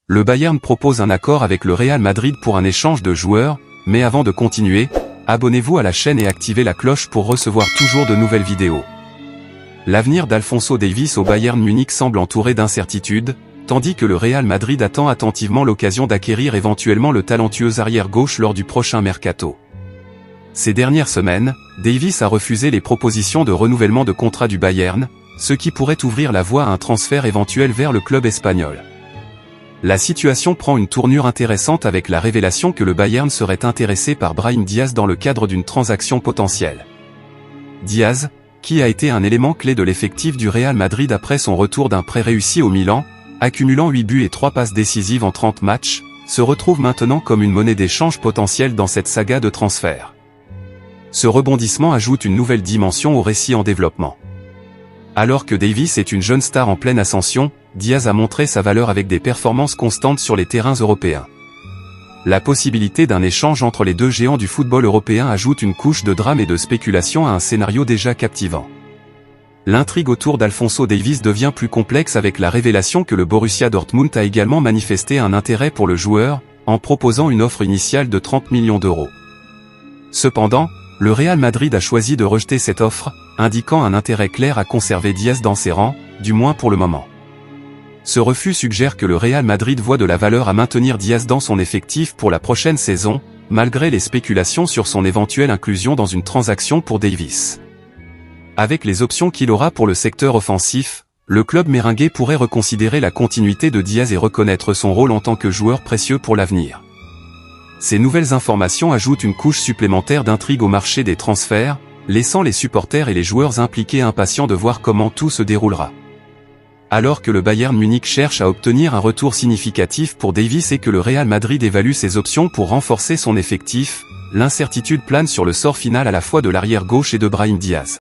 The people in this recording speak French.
le Bayern propose un accord avec le Real Madrid pour un échange de joueurs, mais avant de continuer, abonnez-vous à la chaîne et activez la cloche pour recevoir toujours de nouvelles vidéos. L'avenir d'Alphonso Davies au Bayern Munich semble entouré d'incertitudes, tandis que le Real Madrid attend attentivement l'occasion d'acquérir éventuellement le talentueux arrière-gauche lors du prochain mercato. Ces dernières semaines, Davies a refusé les propositions de renouvellement de contrat du Bayern, ce qui pourrait ouvrir la voie à un transfert éventuel vers le club espagnol. La situation prend une tournure intéressante avec la révélation que le Bayern serait intéressé par Brahim Diaz dans le cadre d'une transaction potentielle. Diaz, qui a été un élément clé de l'effectif du Real Madrid après son retour d'un prêt réussi au Milan, accumulant 8 buts et 3 passes décisives en 30 matchs, se retrouve maintenant comme une monnaie d'échange potentielle dans cette saga de transfert. Ce rebondissement ajoute une nouvelle dimension au récit en développement. Alors que Davies est une jeune star en pleine ascension, Diaz a montré sa valeur avec des performances constantes sur les terrains européens. La possibilité d'un échange entre les deux géants du football européen ajoute une couche de drame et de spéculation à un scénario déjà captivant. L'intrigue autour d'Alphonso Davies devient plus complexe avec la révélation que le Borussia Dortmund a également manifesté un intérêt pour le joueur, en proposant une offre initiale de 30 millions d'euros. Cependant, le Real Madrid a choisi de rejeter cette offre, indiquant un intérêt clair à conserver Diaz dans ses rangs, du moins pour le moment. Ce refus suggère que le Real Madrid voit de la valeur à maintenir Diaz dans son effectif pour la prochaine saison, malgré les spéculations sur son éventuelle inclusion dans une transaction pour Davies. Avec les options qu'il aura pour le secteur offensif, le club méringué pourrait reconsidérer la continuité de Diaz et reconnaître son rôle en tant que joueur précieux pour l'avenir. Ces nouvelles informations ajoutent une couche supplémentaire d'intrigue au marché des transferts, laissant les supporters et les joueurs impliqués impatients de voir comment tout se déroulera. Alors que le Bayern Munich cherche à obtenir un retour significatif pour Davies et que le Real Madrid évalue ses options pour renforcer son effectif, l'incertitude plane sur le sort final à la fois de l'arrière gauche et de Brahim Diaz.